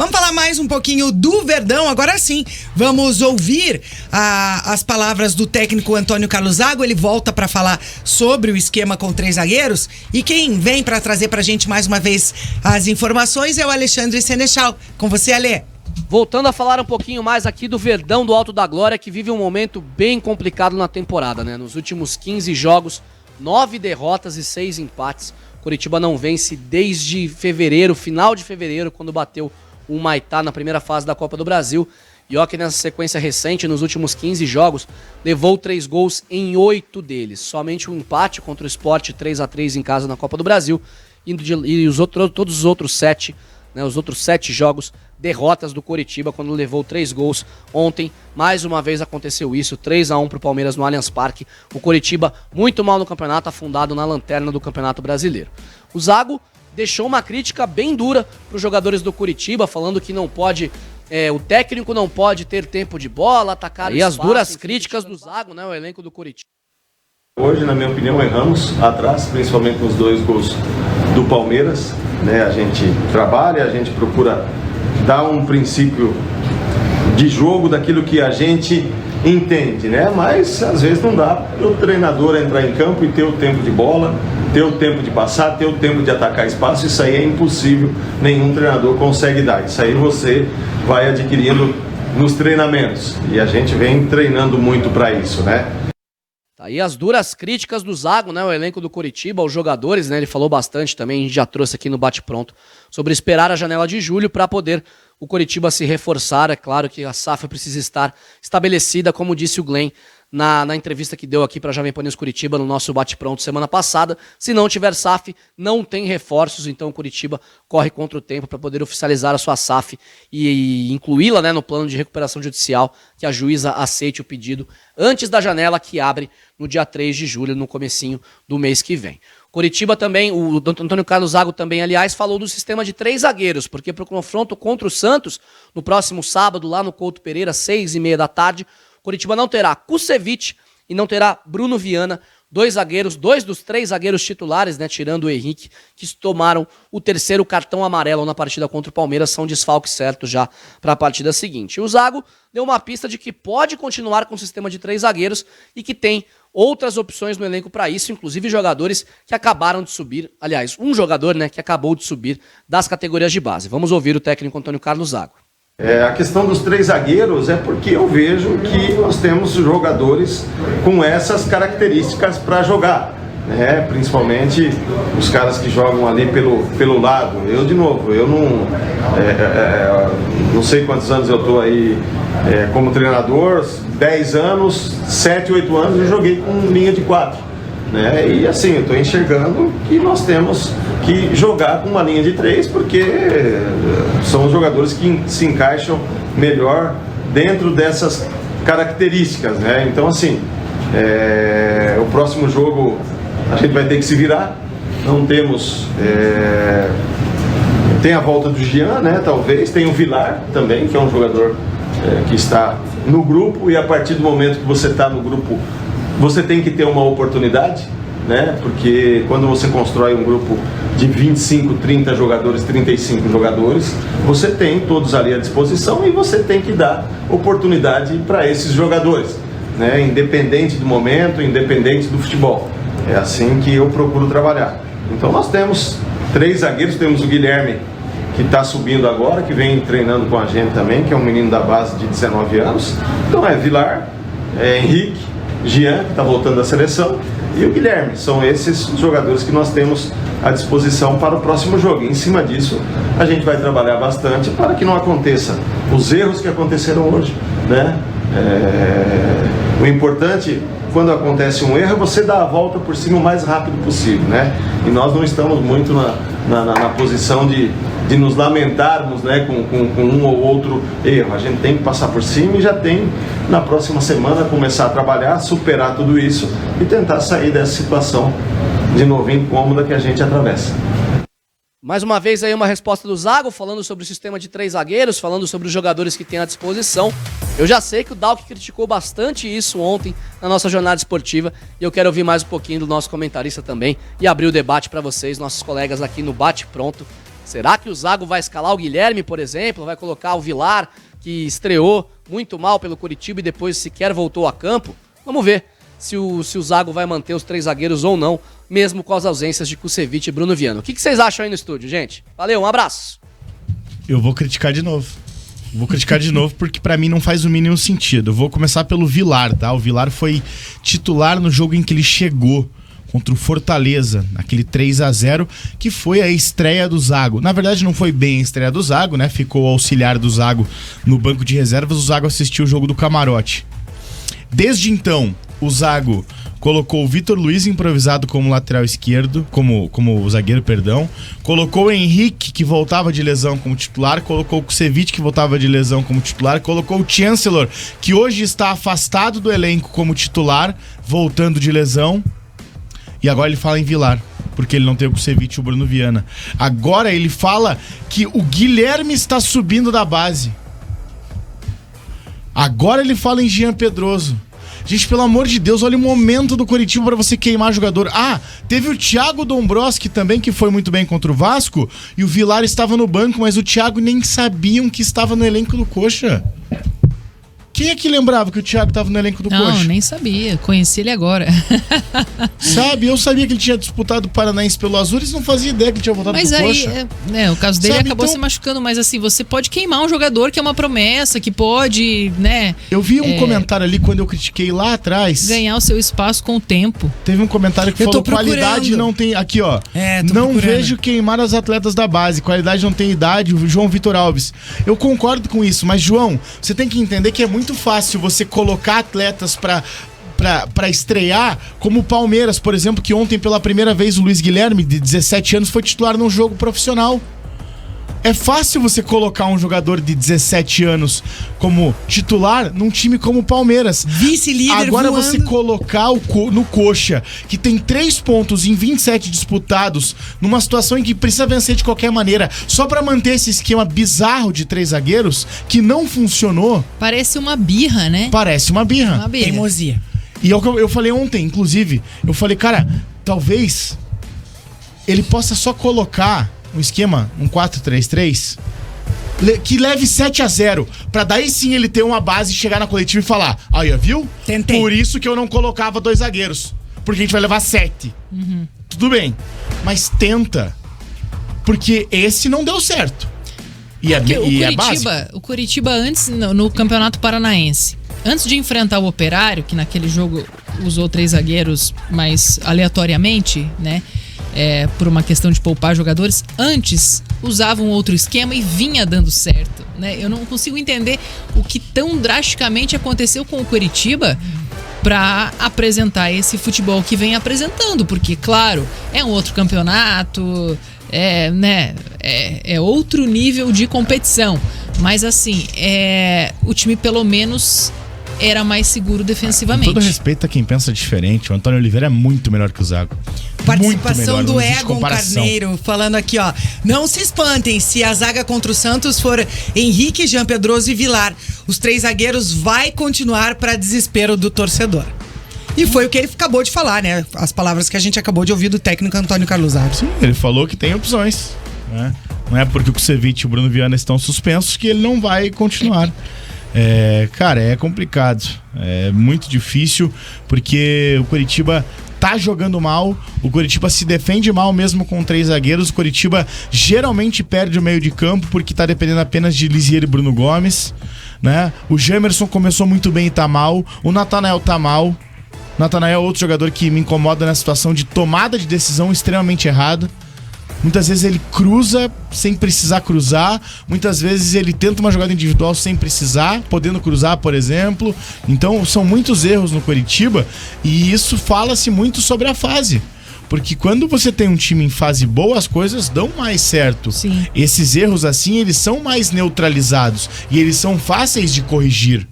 Vamos falar mais um pouquinho do Verdão, agora sim. Vamos ouvir as palavras do técnico Antônio Carlos Zago. Ele volta para falar sobre o esquema com 3 zagueiros. E quem vem para trazer pra gente mais uma vez as informações é o Alexandre Senechal. Com você, Ale. Voltando a falar um pouquinho mais aqui do Verdão do Alto da Glória, que vive um momento bem complicado na temporada, né? Nos últimos 15 jogos, 9 derrotas e 6 empates. Coritiba não vence desde fevereiro, final de fevereiro, quando bateu o Humaitá na primeira fase da Copa do Brasil. E ó que nessa sequência recente, nos últimos 15 jogos, levou 3 gols em 8 deles. Somente um empate contra o Sport 3-3 em casa na Copa do Brasil. E todos os outros 7, né, os outros 7 jogos, derrotas do Coritiba, quando levou 3 gols. Ontem, mais uma vez aconteceu isso, 3-1 pro Palmeiras no Allianz Parque. O Coritiba muito mal no campeonato, afundado na lanterna do Campeonato Brasileiro. O Zago deixou uma crítica bem dura para os jogadores do Coritiba, falando que não pode, o técnico não pode ter tempo de bola, atacar. E as duras críticas do Zago, né, o elenco do Coritiba. Hoje, na minha opinião, erramos atrás, principalmente nos 2 gols do Palmeiras, né? A gente trabalha, a gente procura dar um princípio de jogo daquilo que a gente entende, né? Mas às vezes não dá o treinador entrar em campo e ter o tempo de bola, ter o tempo de passar, ter o tempo de atacar espaço. Isso aí é impossível, nenhum treinador consegue dar. Isso aí você vai adquirindo nos treinamentos e a gente vem treinando muito para isso, né? Tá aí as duras críticas do Zago, né, o elenco do Coritiba, os jogadores, né, ele falou bastante também, a gente já trouxe aqui no Bate Pronto, sobre esperar a janela de julho para poder o Coritiba se reforçar. É claro que a SAF precisa estar estabelecida, como disse o Glenn na entrevista que deu aqui para a Jovem Pan News Curitiba no nosso Bate Pronto semana passada. Se não tiver SAF, não tem reforços, então o Coritiba corre contra o tempo para poder oficializar a sua SAF e incluí-la, né, no plano de recuperação judicial, que a juíza aceite o pedido antes da janela que abre no dia 3 de julho, no comecinho do mês que vem. Coritiba também, o Antônio Carlos Zago também, aliás, falou do sistema de 3 zagueiros, porque para o confronto contra o Santos, no próximo sábado, lá no Couto Pereira, 6h30 da tarde, Coritiba não terá Kusevich e não terá Bruno Viana, 2 zagueiros, 2 dos 3 zagueiros titulares, né, tirando o Henrique, que tomaram o 3º cartão amarelo na partida contra o Palmeiras, são desfalques certos já para a partida seguinte. O Zago deu uma pista de que pode continuar com o sistema de 3 zagueiros e que tem outras opções no elenco para isso, inclusive jogadores que acabaram de subir, aliás, um jogador, né, que acabou de subir das categorias de base. Vamos ouvir o técnico Antônio Carlos Zago. A questão dos 3 zagueiros é porque eu vejo que nós temos jogadores com essas características para jogar, né? Principalmente os caras que jogam ali pelo lado. Eu, de novo, eu não sei quantos anos eu estou aí como treinador, 10 anos, 7, 8 anos eu joguei com linha de 4. Né? E assim, eu estou enxergando que nós temos que jogar com uma linha de 3, porque são os jogadores que se encaixam melhor dentro dessas características, né? Então assim, o próximo jogo a gente vai ter que se virar. Não temos, tem a volta do Jean, né? Talvez, tem o Vilar também, que é um jogador que está no grupo, e a partir do momento que você está no grupo, você tem que ter uma oportunidade, né? Porque quando você constrói um grupo de 25, 30 jogadores, 35 jogadores, você tem todos ali à disposição e você tem que dar oportunidade para esses jogadores, né? Independente do momento, independente do futebol. É assim que eu procuro trabalhar. Então nós temos 3 zagueiros, temos o Guilherme, que está subindo agora, que vem treinando com a gente também, que é um menino da base de 19 anos. Então Vilar, Henrique, Jean, que está voltando da seleção, e o Guilherme. São esses os jogadores que nós temos à disposição para o próximo jogo. E em cima disso, a gente vai trabalhar bastante para que não aconteça os erros que aconteceram hoje, né? O importante, quando acontece um erro, é você dar a volta por cima o mais rápido possível, né? E nós não estamos muito na posição de nos lamentarmos, né, com um ou outro erro. A gente tem que passar por cima e já tem, na próxima semana, começar a trabalhar, superar tudo isso e tentar sair dessa situação de novo incômoda que a gente atravessa. Mais uma vez aí uma resposta do Zago, falando sobre o sistema de 3 zagueiros, falando sobre os jogadores que tem à disposição. Eu já sei que o Dalk criticou bastante isso ontem na nossa jornada esportiva, e eu quero ouvir mais um pouquinho do nosso comentarista também e abrir o debate para vocês, nossos colegas aqui no Bate Pronto, Será que o Zago vai escalar o Guilherme, por exemplo? Vai colocar o Vilar, que estreou muito mal pelo Coritiba e depois sequer voltou a campo? Vamos ver se o Zago vai manter os 3 zagueiros ou não, mesmo com as ausências de Kusevich e Bruno Viana. O que vocês acham aí no estúdio, gente? Valeu, um abraço. Eu vou criticar de novo. Porque pra mim não faz o mínimo sentido. Eu vou começar pelo Vilar, tá? O Vilar foi titular no jogo em que ele chegou contra o Fortaleza, aquele 3-0, que foi a estreia do Zago. Na verdade não foi bem a estreia do Zago, né? Ficou o auxiliar do Zago no banco de reservas, o Zago assistiu o jogo do camarote. Desde então, o Zago colocou o Vitor Luiz improvisado como lateral esquerdo, como zagueiro, perdão. Colocou o Henrique, que voltava de lesão, como titular. Colocou o Kusevich, que voltava de lesão, como titular. Colocou o Chancellor, que hoje está afastado do elenco como titular, voltando de lesão. E agora ele fala em Vilar, porque ele não tem o Kusevich e o Bruno Viana. Agora ele fala que o Guilherme está subindo da base. Agora ele fala em Jean Pedroso. Gente, pelo amor de Deus, olha o momento do Coritiba para você queimar jogador. Ah, teve o Thiago Dombrowski também, que foi muito bem contra o Vasco, e o Vilar estava no banco, mas o Thiago nem sabiam que estava no elenco do Coxa. Quem é que lembrava que o Thiago estava no elenco do Coxa? Não, nem sabia. Conheci ele agora. Sabe, eu sabia que ele tinha disputado o Paranaense pelo Azures, não fazia ideia que ele tinha voltado pro Coxa. Mas aí, o caso dele acabou então se machucando, mas assim, você pode queimar um jogador que é uma promessa, que pode, né... Eu vi um comentário ali quando eu critiquei lá atrás. Ganhar o seu espaço com o tempo. Teve um comentário que falou, qualidade não tem... Aqui, ó. Não vejo queimar as atletas da base, qualidade não tem idade, o João Vitor Alves. Eu concordo com isso, mas João, você tem que entender que é muito fácil você colocar atletas pra estrear, como o Palmeiras, por exemplo, que ontem pela primeira vez o Luiz Guilherme, de 17 anos, foi titular num jogo profissional. É fácil você colocar um jogador de 17 anos como titular num time como o Palmeiras. Vice-líder Agora voando. você colocar no Coxa, que tem 3 pontos em 27 disputados, numa situação em que precisa vencer de qualquer maneira, só pra manter esse esquema bizarro de 3 zagueiros, que não funcionou. Parece uma birra, né? Parece uma birra. Uma birra. Teimosia. E eu falei ontem, inclusive, eu falei, cara, talvez ele possa só colocar um esquema, um 4-3-3, que leve 7-0, pra daí sim ele ter uma base e chegar na coletiva e falar, aí, viu? Tentei. Por isso que eu não colocava 2 zagueiros, porque a gente vai levar 7. Tudo bem, mas tenta, porque esse não deu certo. E é básico. O Coritiba antes, no Campeonato Paranaense, antes de enfrentar o Operário, que naquele jogo usou 3 zagueiros mais aleatoriamente, né? Por uma questão de poupar jogadores, antes usava um outro esquema e vinha dando certo, né? Eu não consigo entender o que tão drasticamente aconteceu com o Coritiba para apresentar esse futebol que vem apresentando, porque, claro, é um outro campeonato, é outro nível de competição, mas assim, o time pelo menos era mais seguro defensivamente. Com todo respeito a quem pensa diferente, o Antônio Oliveira é muito melhor que o Zago. Participação do não existe Egon comparação. Carneiro, falando aqui, ó. Não se espantem se a zaga contra o Santos for Henrique, Jean Pedroso e Vilar. Os 3 zagueiros vai continuar para desespero do torcedor. E foi o que ele acabou de falar, né? As palavras que a gente acabou de ouvir do técnico Antônio Carlos Zago. Sim, ele falou que tem opções, né? Não é porque o Kusevich e o Bruno Viana estão suspensos que ele não vai continuar. Cara, é complicado. É muito difícil, porque o Coritiba tá jogando mal, o Coritiba se defende mal mesmo com 3 zagueiros, o Coritiba geralmente perde o meio de campo porque tá dependendo apenas de Lisier e Bruno Gomes, né? O Gemerson começou muito bem e tá mal, o Natanael tá mal. O Natanael é outro jogador que me incomoda na situação de tomada de decisão extremamente errada. Muitas vezes ele cruza sem precisar cruzar. Muitas vezes ele tenta uma jogada individual sem precisar, podendo cruzar, por exemplo. Então são muitos erros no Coritiba. E isso fala-se muito sobre a fase. Porque quando você tem um time em fase boa, as coisas dão mais certo. Sim. Esses erros assim, eles são mais neutralizados. E eles são fáceis de corrigir.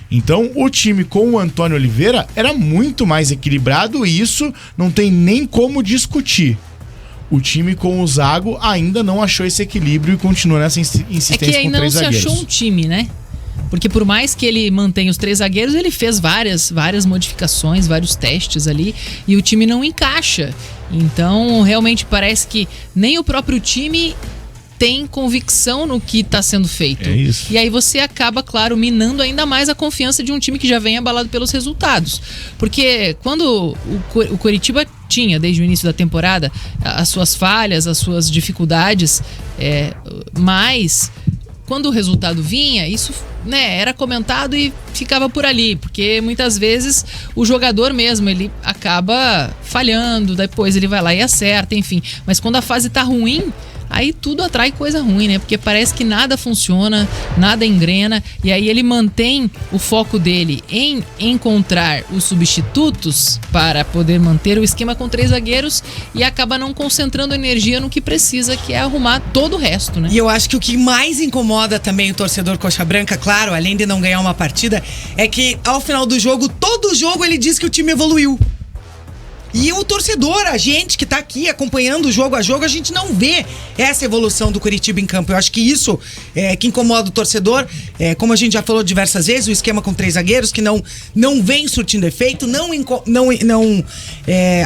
Então o time com o Antônio Oliveira era muito mais equilibrado. E isso não tem nem como discutir. O time com o Zago ainda não achou esse equilíbrio e continua nessa insistência com 3 zagueiros. É que ainda não se achou um time, né? Porque por mais que ele mantenha os 3 zagueiros, ele fez várias modificações, vários testes ali, e o time não encaixa. Então, realmente parece que nem o próprio time tem convicção no que está sendo feito. É isso. E aí você acaba, claro, minando ainda mais a confiança de um time que já vem abalado pelos resultados. Porque quando o Coritiba tinha, desde o início da temporada, as suas falhas, as suas dificuldades, mas quando o resultado vinha, isso, né, era comentado e ficava por ali, porque muitas vezes o jogador mesmo, ele acaba falhando, depois ele vai lá e acerta, enfim. Mas quando a fase tá ruim, aí tudo atrai coisa ruim, né? Porque parece que nada funciona, nada engrena, e aí ele mantém o foco dele em encontrar os substitutos para poder manter o esquema com 3 zagueiros e acaba não concentrando energia no que precisa, que é arrumar todo o resto, né? E eu acho que o que mais incomoda também o torcedor coxa branca, claro, além de não ganhar uma partida, é que ao final do jogo, todo jogo ele diz que o time evoluiu. E o torcedor, a gente que tá aqui acompanhando jogo a jogo, a gente não vê essa evolução do Coritiba em campo. Eu acho que isso é que incomoda o torcedor. Como a gente já falou diversas vezes, o esquema com 3 zagueiros que não vem surtindo efeito, não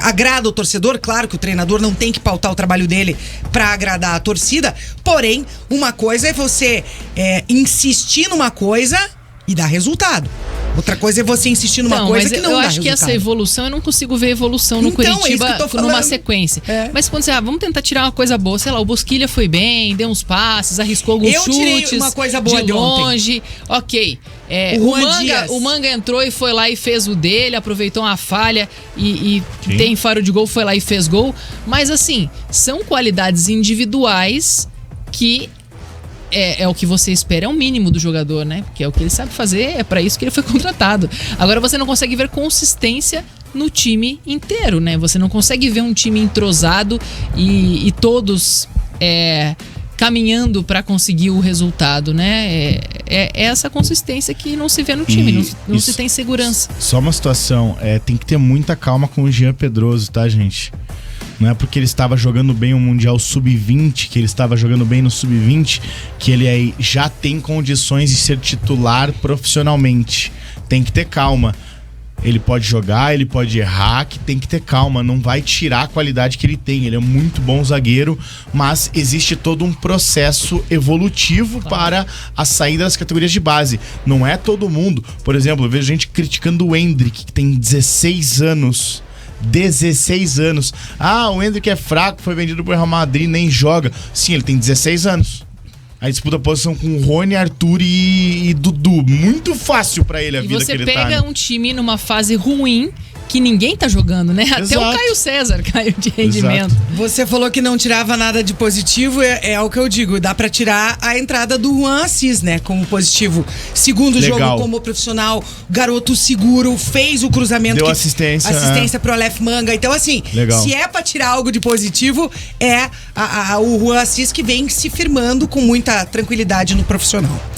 agrada o torcedor. Claro que o treinador não tem que pautar o trabalho dele pra agradar a torcida. Porém, uma coisa é você insistir numa coisa e dar resultado. Outra coisa é você insistir numa coisa que não dá resultado. Eu acho que essa evolução, eu não consigo ver evolução no Coritiba numa sequência. Mas quando você, vamos tentar tirar uma coisa boa, sei lá, o Bosquilha foi bem, deu uns passes, arriscou alguns chutes. Eu tirei uma coisa boa de longe. Ok. O Manga entrou e foi lá e fez o dele, aproveitou uma falha e tem faro de gol, foi lá e fez gol. Mas assim, são qualidades individuais que é o que você espera, é o mínimo do jogador, né? Porque é o que ele sabe fazer, é pra isso que ele foi contratado. Agora você não consegue ver consistência no time inteiro, né? Você não consegue ver um time entrosado e todos caminhando pra conseguir o resultado, né? É essa consistência que não se vê no time, não se tem segurança. Só uma situação, tem que ter muita calma com o Jean Pedroso, tá, gente? Não é porque ele estava jogando bem o Mundial Sub-20, que ele estava jogando bem no Sub-20, que ele aí já tem condições de ser titular profissionalmente. Tem que ter calma. Ele pode jogar, ele pode errar, que tem que ter calma. Não vai tirar a qualidade que ele tem. Ele é muito bom zagueiro, mas existe todo um processo evolutivo para a saída das categorias de base. Não é todo mundo. Por exemplo, eu vejo gente criticando o Endrick, que tem 16 anos. 16 anos. O Endrick é fraco, foi vendido pro Real Madrid, nem joga. Sim, ele tem 16 anos. Aí disputa a posição com Rony, Arthur e Dudu. Muito fácil pra ele a vida que ele tá. E você pega um time numa fase ruim que ninguém tá jogando, né? Até Exato. o Caio César caiu de rendimento. Exato. Você falou que não tirava nada de positivo, é o que eu digo. Dá pra tirar a entrada do Juan Assis, né? Como positivo. Segundo jogo como profissional, garoto seguro, fez o cruzamento. Deu assistência pro Aleph Manga. Então, assim, se é pra tirar algo de positivo, o Juan Assis que vem se firmando com muita tranquilidade no profissional.